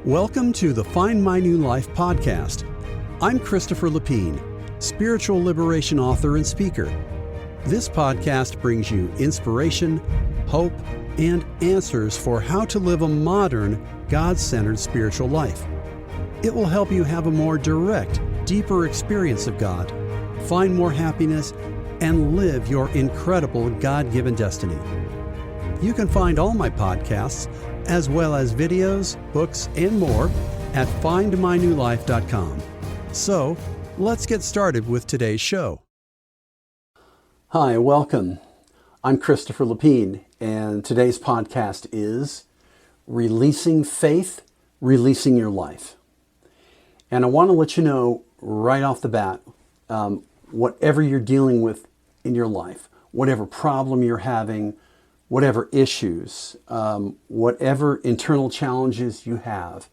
Welcome to the Find My New Life podcast. I'm Christopher Lapine, spiritual liberation author and speaker. This podcast brings you inspiration, hope, and answers for how to live a modern, God-centered spiritual life. It will help you have a more direct, deeper experience of God, find more happiness, and live your incredible God-given destiny. You can find all my podcasts, as well as videos, books, and more at findmynewlife.com. So, let's get started with today's show. Hi, welcome. I'm Christopher Lapine, and today's podcast is Releasing Faith, Releasing Your Life. And I want to let you know right off the bat, whatever you're dealing with in your life, whatever problem you're having, whatever issues, whatever internal challenges you have,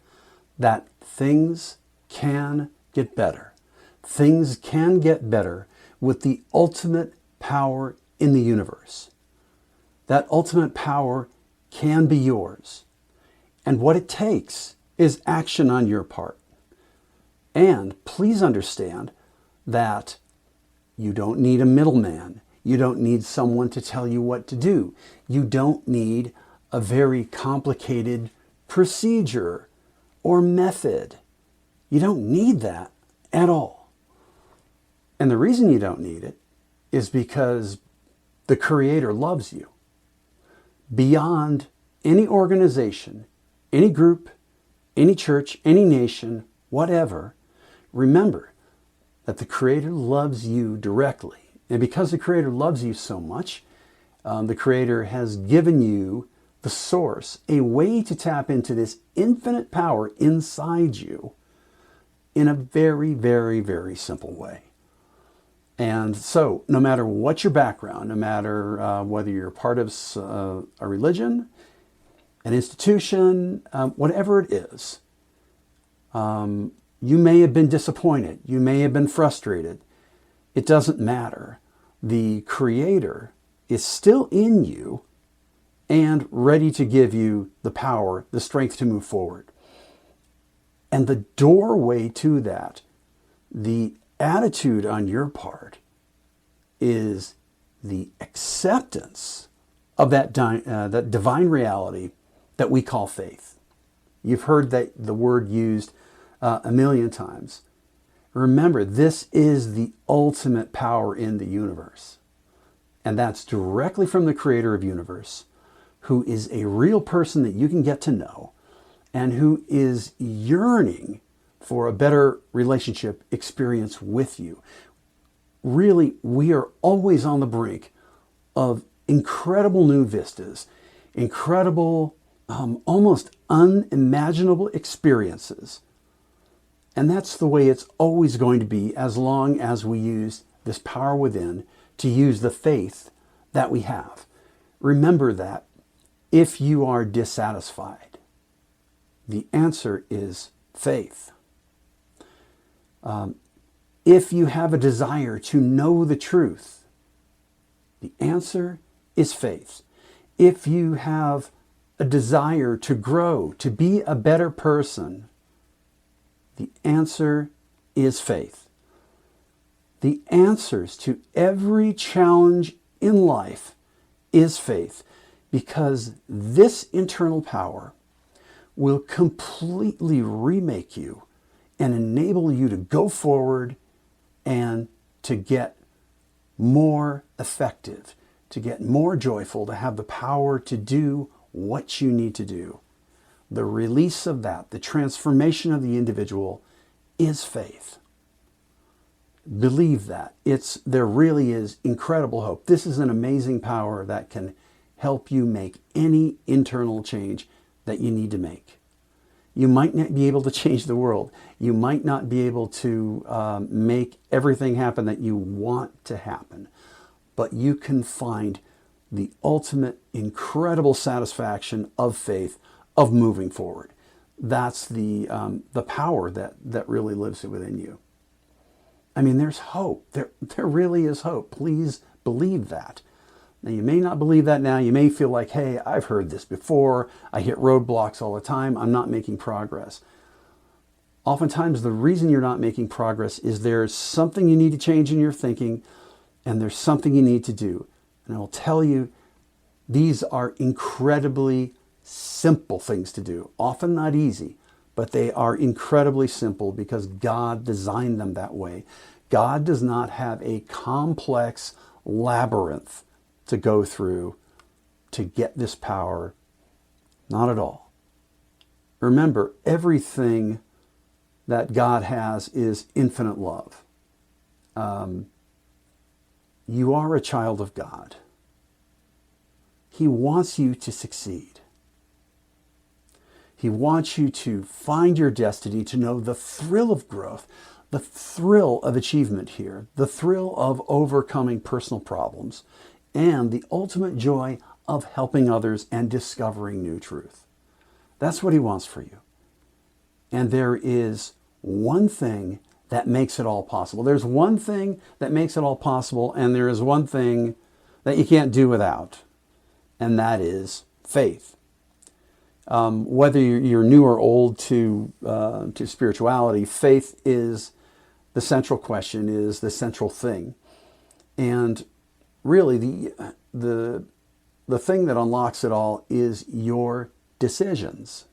that things can get better. Things can get better with the ultimate power in the universe. That ultimate power can be yours. And what it takes is action on your part. And please understand that you don't need a middleman. You don't need someone to tell you what to do. You don't need a very complicated procedure or method. You don't need that at all. And the reason you don't need it is because the Creator loves you. Beyond any organization, any group, any church, any nation, whatever, remember that the Creator loves you directly. And because the Creator loves you so much, the Creator has given you the source, a way to tap into this infinite power inside you in a very, very, very simple way. And so, no matter what your background, no matter whether you're part of a religion, an institution, whatever it is, you may have been disappointed. You may have been frustrated. It doesn't matter. The Creator is still in you and ready to give you the power, the strength to move forward. And the doorway to that, the attitude on your part, is the acceptance of that divine reality that we call faith. You've heard the word used a million times. Remember, this is the ultimate power in the universe. And that's directly from the Creator of universe, who is a real person that you can get to know and who is yearning for a better relationship experience with you. Really, we are always on the brink of incredible new vistas, incredible, almost unimaginable experiences. And that's the way it's always going to be as long as we use this power within to use the faith that we have. Remember that if you are dissatisfied, the answer is faith. If you have a desire to know the truth, the answer is faith. If you have a desire to grow, to be a better person, the answer is faith. The answers to every challenge in life is faith, because this internal power will completely remake you and enable you to go forward and to get more effective, to get more joyful, to have the power to do what you need to do. The release of that, the transformation of the individual, is faith. Believe that. There really is incredible hope. This is an amazing power that can help you make any internal change that you need to make. You might not be able to change the world. You might not be able to make everything happen that you want to happen. But you can find the ultimate incredible satisfaction of faith, of moving forward. That's the power that really lives within you. I mean, there's hope. There really is hope. Please believe that. Now, you may not believe that now. You may feel like, hey, I've heard this before. I hit roadblocks all the time. I'm not making progress. Oftentimes, the reason you're not making progress is there's something you need to change in your thinking, and there's something you need to do. And I will tell you, these are incredibly simple things to do. Often not easy, but they are incredibly simple because God designed them that way. God does not have a complex labyrinth to go through to get this power. Not at all. Remember, everything that God has is infinite love. You are a child of God. He wants you to succeed. He wants you to find your destiny, to know the thrill of growth, the thrill of achievement here, the thrill of overcoming personal problems, and the ultimate joy of helping others and discovering new truth. That's what he wants for you. And there is one thing that makes it all possible. There's one thing that makes it all possible, and there is one thing that you can't do without, and that is faith. Whether you're new or old to spirituality, faith is the central question, is the central thing. And really, the thing that unlocks it all is your decisions.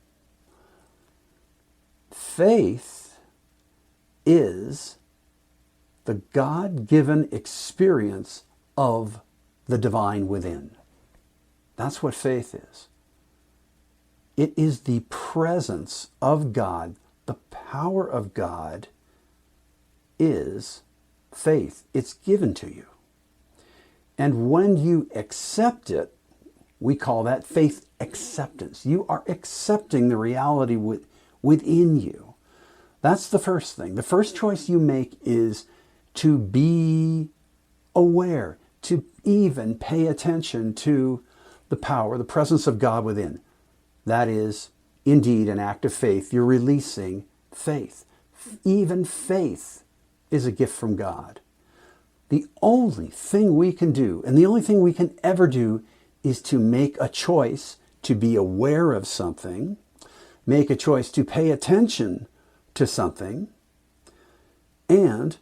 Faith is the God-given experience of the divine within. That's what faith is. It is the presence of God. The power of God is faith. It's given to you. And when you accept it, we call that faith acceptance. You are accepting the reality within you. That's the first thing. The first choice you make is to be aware, to even pay attention to the power, the presence of God within. That is indeed an act of faith. You're releasing faith. Even faith is a gift from God. The only thing we can do, and the only thing we can ever do, is to make a choice to be aware of something, make a choice to pay attention to something, and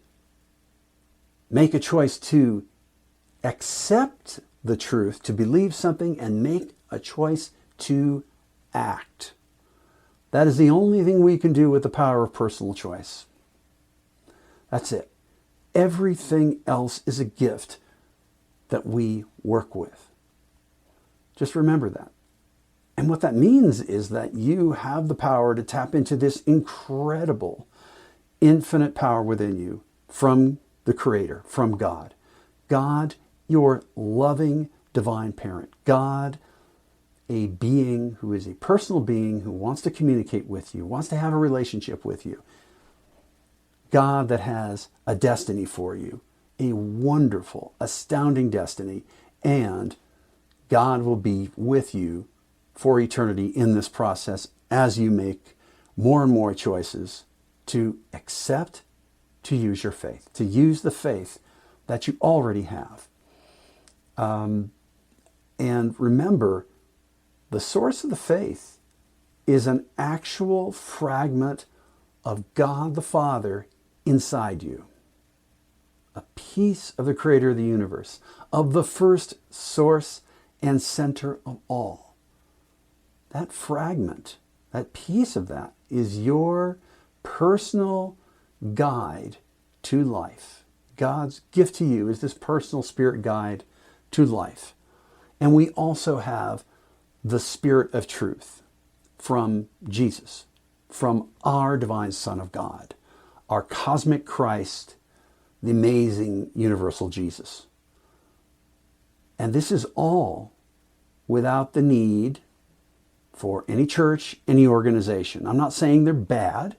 make a choice to accept the truth, to believe something, and make a choice to act. That is the only thing we can do with the power of personal choice. That's it. Everything else is a gift that we work with. Just remember that. And what that means is that you have the power to tap into this incredible, infinite power within you from the Creator, from God. God, your loving divine parent. God, a being who is a personal being who wants to communicate with you, wants to have a relationship with you. God that has a destiny for you, a wonderful, astounding destiny, and God will be with you for eternity in this process as you make more and more choices to accept, to use your faith, to use the faith that you already have. And remember, the source of the faith is an actual fragment of God the Father inside you. A piece of the Creator of the universe, of the first source and center of all. That fragment, that piece of that, is your personal guide to life. God's gift to you is this personal spirit guide to life. And we also have the Spirit of truth from Jesus, from our divine Son of God, our cosmic Christ, the amazing universal Jesus. And this is all without the need for any church, any organization. I'm not saying they're bad.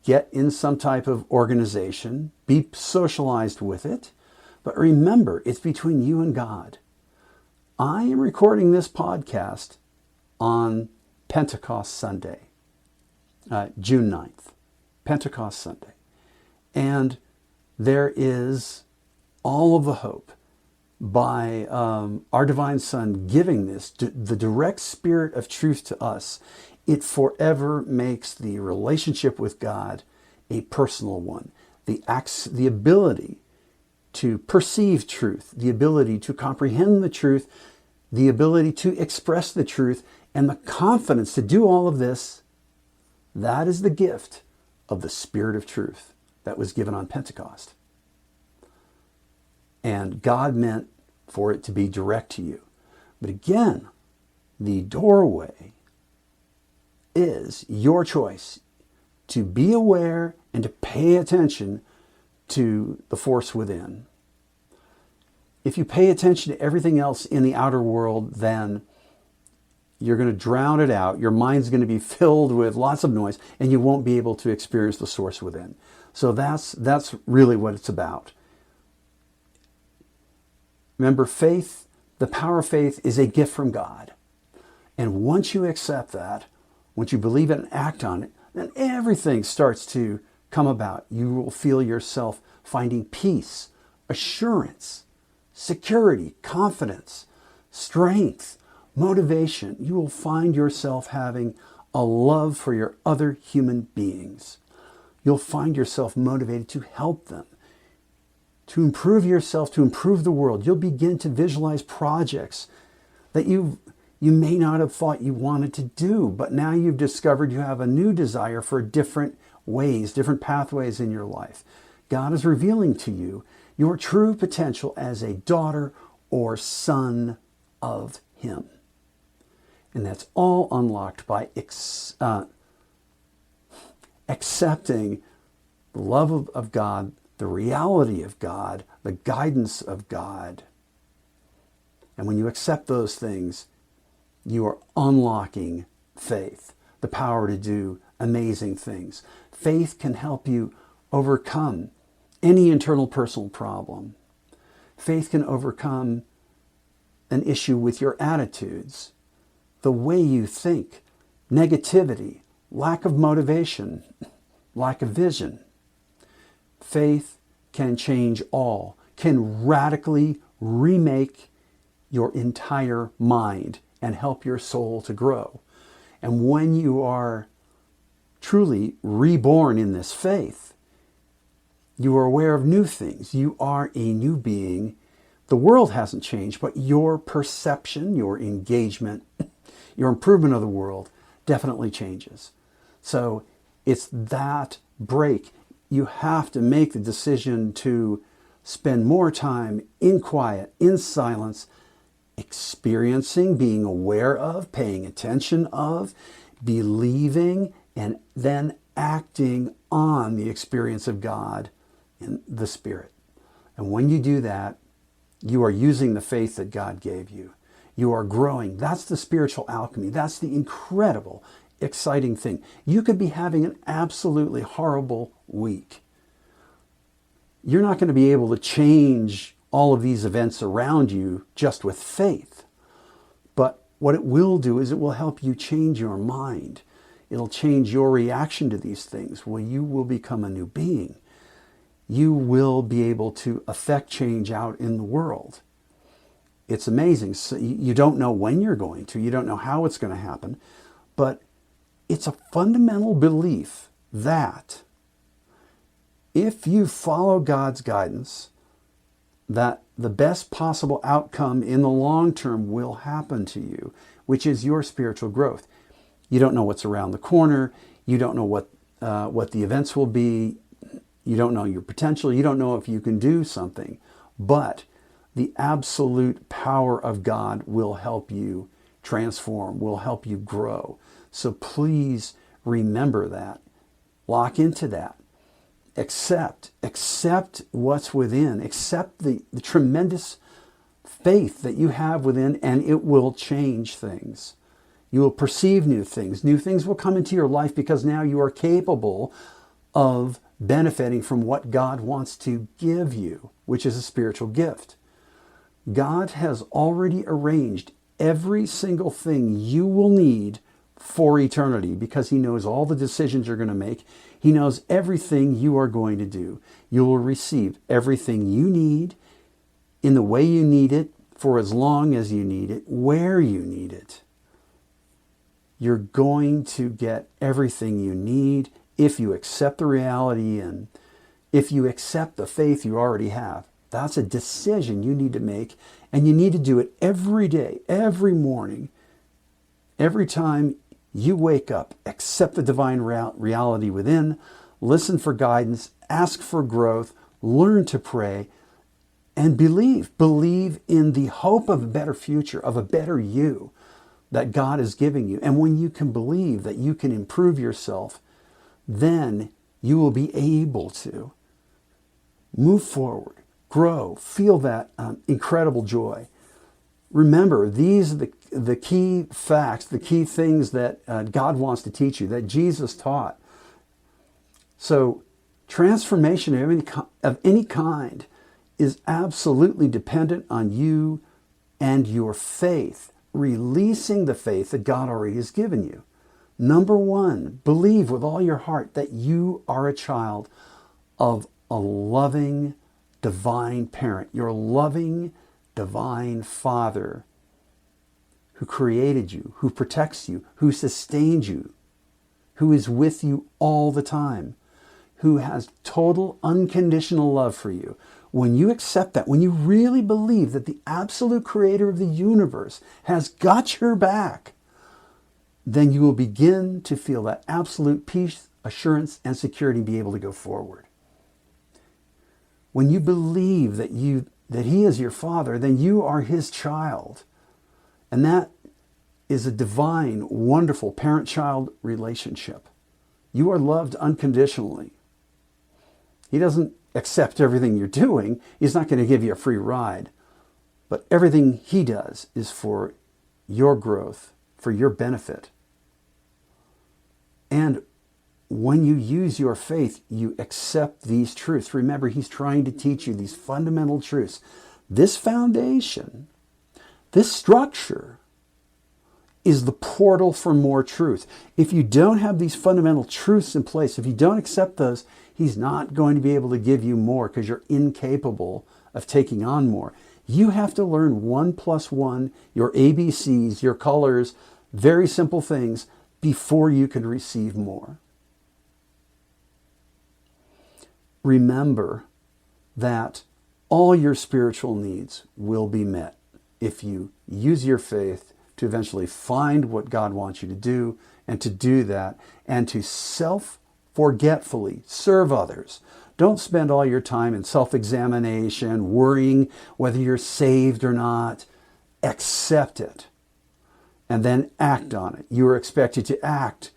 Get in some type of organization, be socialized with it, but remember, it's between you and God. I am recording this podcast on Pentecost Sunday, June 9th, Pentecost Sunday. And there is all of the hope by our divine Son giving this, the direct Spirit of truth to us, it forever makes the relationship with God a personal one. The ability to perceive truth, the ability to comprehend the truth, the ability to express the truth, and the confidence to do all of this, that is the gift of the Spirit of truth that was given on Pentecost. And God meant for it to be direct to you. But again, the doorway is your choice to be aware and to pay attention to the force within. If you pay attention to everything else in the outer world, then you're going to drown it out. Your mind's going to be filled with lots of noise, and you won't be able to experience the source within. So that's really what it's about. Remember, faith, the power of faith is a gift from God. And once you accept that, once you believe it and act on it, then everything starts to come about. You will feel yourself finding peace, assurance, security, confidence, strength, motivation. You will find yourself having a love for your other human beings. You'll find yourself motivated to help them, to improve yourself, to improve the world. You'll begin to visualize projects that you may not have thought you wanted to do, but now you've discovered you have a new desire for different ways, different pathways in your life. God is revealing to you your true potential as a daughter or son of Him. And that's all unlocked by accepting the love of God, the reality of God, the guidance of God. And when you accept those things, you are unlocking faith, the power to do amazing things. Faith can help you overcome any internal personal problem. Faith can overcome an issue with your attitudes, the way you think, negativity, lack of motivation, lack of vision. Faith can change all, can radically remake your entire mind and help your soul to grow. And when you are truly reborn in this faith, you are aware of new things. You are a new being. The world hasn't changed, but your perception, your engagement, your improvement of the world definitely changes. So it's that break. You have to make the decision to spend more time in quiet, in silence, experiencing, being aware of, paying attention of, believing, and then acting on the experience of God in the Spirit. And when you do that, you are using the faith that God gave you. You are growing. That's the spiritual alchemy. That's the incredible, exciting thing. You could be having an absolutely horrible week. You're not going to be able to change all of these events around you just with faith. But what it will do is it will help you change your mind. It'll change your reaction to these things. Well, you will become a new being. You will be able to affect change out in the world. It's amazing. So you don't know when you're going to. You don't know how it's going to happen. But it's a fundamental belief that if you follow God's guidance, that the best possible outcome in the long term will happen to you, which is your spiritual growth. You don't know what's around the corner. You don't know what the events will be. You don't know your potential. You don't know if you can do something. But the absolute power of God will help you transform, will help you grow. So please remember that. Lock into that. Accept what's within. Accept the tremendous faith that you have within, and it will change things. You will perceive new things. New things will come into your life because now you are capable of benefiting from what God wants to give you, which is a spiritual gift. God has already arranged every single thing you will need for eternity because He knows all the decisions you're going to make. He knows everything you are going to do. You will receive everything you need in the way you need it, for as long as you need it, where you need it. You're going to get everything you need if you accept the reality and if you accept the faith you already have. That's a decision you need to make, and you need to do it every day, every morning. Every time you wake up, accept the divine reality within, listen for guidance, ask for growth, learn to pray, and believe. Believe in the hope of a better future, of a better you that God is giving you. And when you can believe that you can improve yourself, then you will be able to move forward, grow, feel that incredible joy. Remember, these are the key facts, the key things that God wants to teach you, that Jesus taught. So transformation of any kind is absolutely dependent on you and your faith, releasing the faith that God already has given you. Number one, believe with all your heart that you are a child of a loving, divine parent, your loving, divine Father who created you, who protects you, who sustains you, who is with you all the time, who has total unconditional love for you. When you accept that, when you really believe that the absolute creator of the universe has got your back, then you will begin to feel that absolute peace, assurance, and security and be able to go forward. When you believe that He is your Father, then you are His child. And that is a divine, wonderful parent-child relationship. You are loved unconditionally. He doesn't accept everything you're doing. He's not going to give you a free ride. But everything He does is for your growth, for your benefit. And when you use your faith, you accept these truths. Remember, He's trying to teach you these fundamental truths. This foundation, this structure, is the portal for more truth. If you don't have these fundamental truths in place, if you don't accept those, He's not going to be able to give you more because you're incapable of taking on more. You have to learn 1 + 1, your ABCs, your colors, very simple things, before you can receive more. Remember that all your spiritual needs will be met if you use your faith to eventually find what God wants you to do, and to do that, and to self-forgetfully serve others. Don't spend all your time in self-examination, worrying whether you're saved or not. Accept it, and then act on it. You are expected to act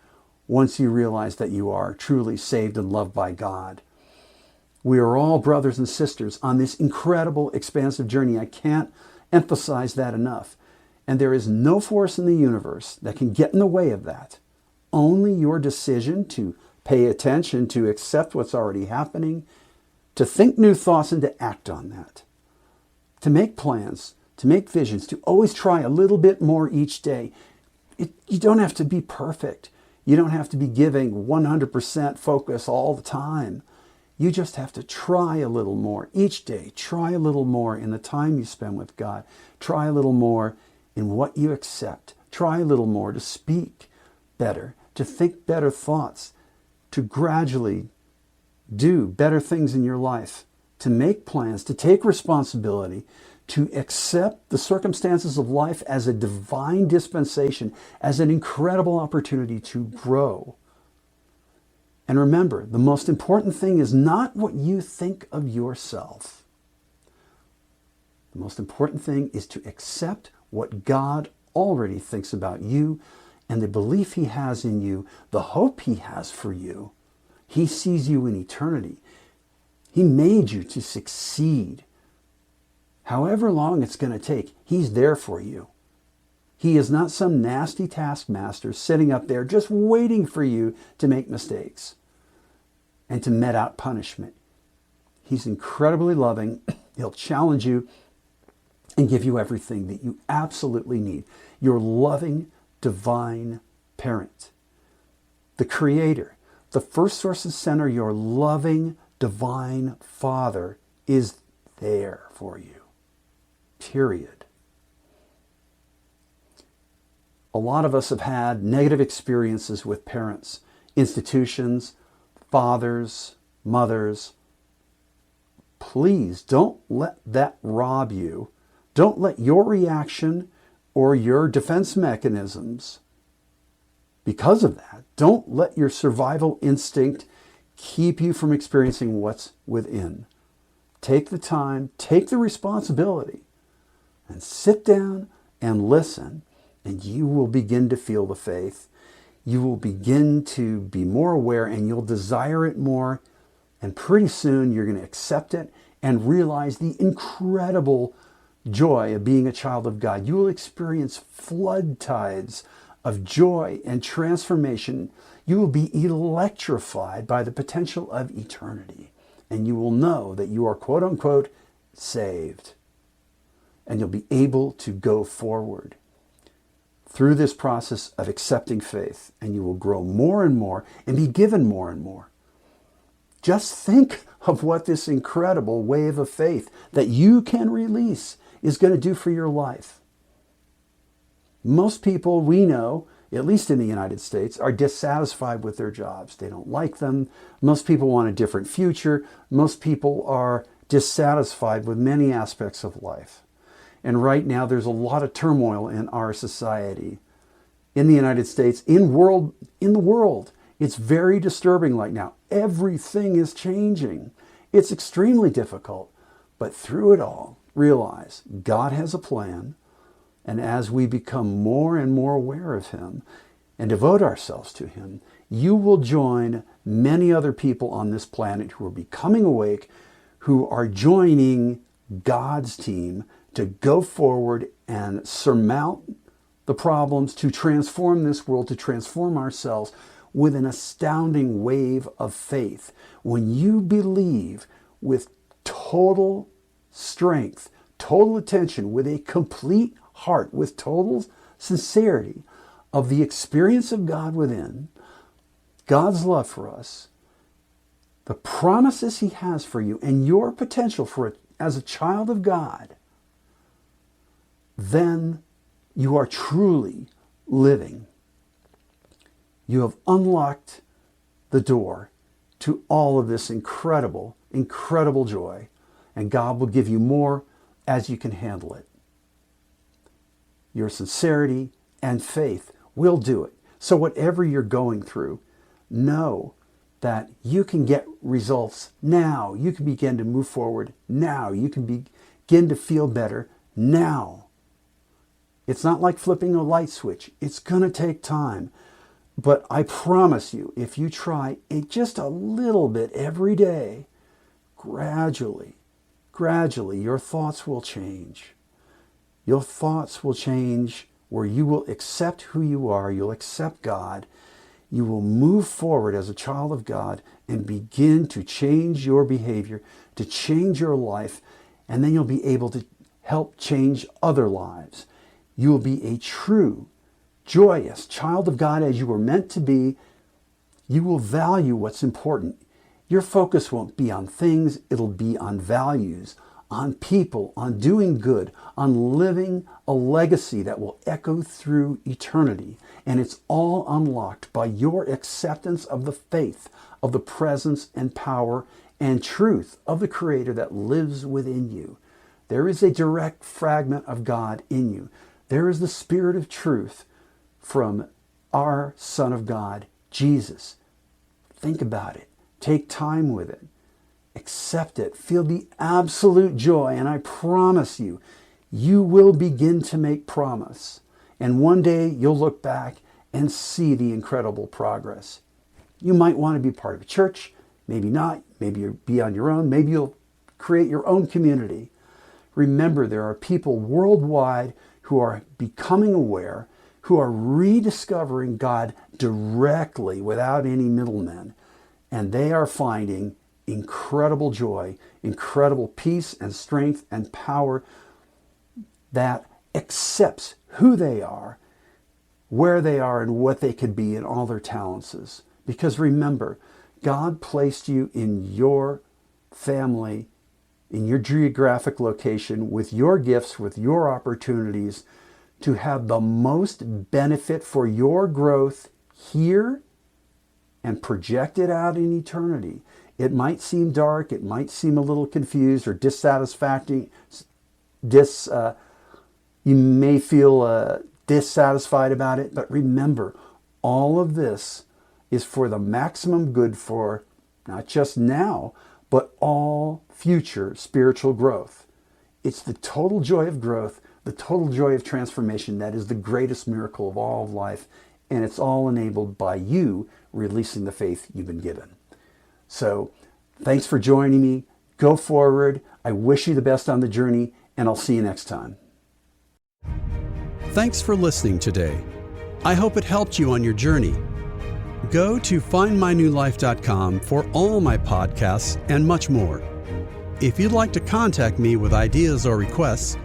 once you realize that you are truly saved and loved by God. We are all brothers and sisters on this incredible, expansive journey. I can't emphasize that enough. And there is no force in the universe that can get in the way of that. Only your decision to pay attention, to accept what's already happening, to think new thoughts and to act on that. To make plans, to make visions, to always try a little bit more each day. You don't have to be perfect. You don't have to be giving 100% focus all the time. You just have to try a little more each day. Try a little more in the time you spend with God. Try a little more in what you accept. Try a little more to speak better, to think better thoughts, to gradually do better things in your life, to make plans, to take responsibility, to accept the circumstances of life as a divine dispensation, as an incredible opportunity to grow. And remember, the most important thing is not what you think of yourself. The most important thing is to accept what God already thinks about you and the belief He has in you, the hope He has for you. He sees you in eternity. He made you to succeed. However long it's going to take, He's there for you. He is not some nasty taskmaster sitting up there just waiting for you to make mistakes and to met out punishment. He's incredibly loving. He'll challenge you and give you everything that you absolutely need. Your loving, divine parent, the Creator, the first source and center, your loving, divine Father is there for you. period. A lot of us have had negative experiences with parents, institutions, fathers, mothers. Please don't let that rob you. Don't let your reaction or your defense mechanisms, because of that, don't let your survival instinct keep you from experiencing what's within. Take the time, take the responsibility, and sit down and listen, and you will begin to feel the faith. You will begin to be more aware, and you'll desire it more. And pretty soon you're going to accept it and realize the incredible joy of being a child of God. You will experience flood tides of joy and transformation. You will be electrified by the potential of eternity. And you will know that you are, quote unquote, saved. And you'll be able to go forward through this process of accepting faith. And you will grow more and more and be given more and more. Just think of what this incredible wave of faith that you can release is going to do for your life. Most people we know, at least in the United States, are dissatisfied with their jobs. They don't like them. Most people want a different future. Most people are dissatisfied with many aspects of life. And right now there's a lot of turmoil in our society. In the United States, in the world, it's very disturbing right now. Everything is changing. It's extremely difficult. But through it all, realize God has a plan. And as we become more and more aware of Him and devote ourselves to Him, you will join many other people on this planet who are becoming awake, who are joining God's team to go forward and surmount the problems, to transform this world, to transform ourselves with an astounding wave of faith. When you believe with total strength, total attention, with a complete heart, with total sincerity of the experience of God within, God's love for us, the promises He has for you, and your potential for it as a child of God, then you are truly living. You have unlocked the door to all of this incredible, incredible joy, and God will give you more as you can handle it. Your sincerity and faith will do it. So whatever you're going through, know that you can get results now. You can begin to move forward now. You can begin to feel better now. It's not like flipping a light switch. It's going to take time. But I promise you, if you try it just a little bit every day, gradually, your thoughts will change. Your thoughts will change where you will accept who you are. You'll accept God. You will move forward as a child of God and begin to change your behavior, to change your life, and then you'll be able to help change other lives. You will be a true, joyous child of God as you were meant to be. You will value what's important. Your focus won't be on things, it'll be on values, on people, on doing good, on living a legacy that will echo through eternity. And it's all unlocked by your acceptance of the faith, of the presence and power and truth of the Creator that lives within you. There is a direct fragment of God in you. There is the Spirit of truth from our Son of God, Jesus. Think about it. Take time with it. Accept it. Feel the absolute joy. And I promise you, you will begin to make promise. And one day you'll look back and see the incredible progress. You might want to be part of a church. Maybe not. Maybe you'll be on your own. Maybe you'll create your own community. Remember, there are people worldwide who are becoming aware, who are rediscovering God directly without any middlemen. And they are finding incredible joy, incredible peace and strength and power that accepts who they are, where they are, and what they could be, and all their talents is. Because remember, God placed you in your family in your geographic location with your gifts, with your opportunities to have the most benefit for your growth here and project it out in eternity. It might seem dark, it might seem a little confused or dissatisfactory. You may feel dissatisfied about it, but remember, all of this is for the maximum good for not just now, but all future spiritual growth. It's the total joy of growth, the total joy of transformation that is the greatest miracle of all of life, and it's all enabled by you releasing the faith you've been given. So, thanks for joining me. Go forward. I wish you the best on the journey, and I'll see you next time. Thanks for listening today. I hope it helped you on your journey. Go to findmynewlife.com for all my podcasts and much more. If you'd like to contact me with ideas or requests,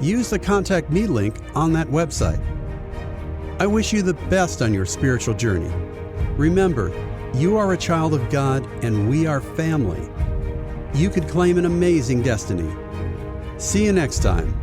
use the Contact Me link on that website. I wish you the best on your spiritual journey. Remember, you are a child of God and we are family. You could claim an amazing destiny. See you next time.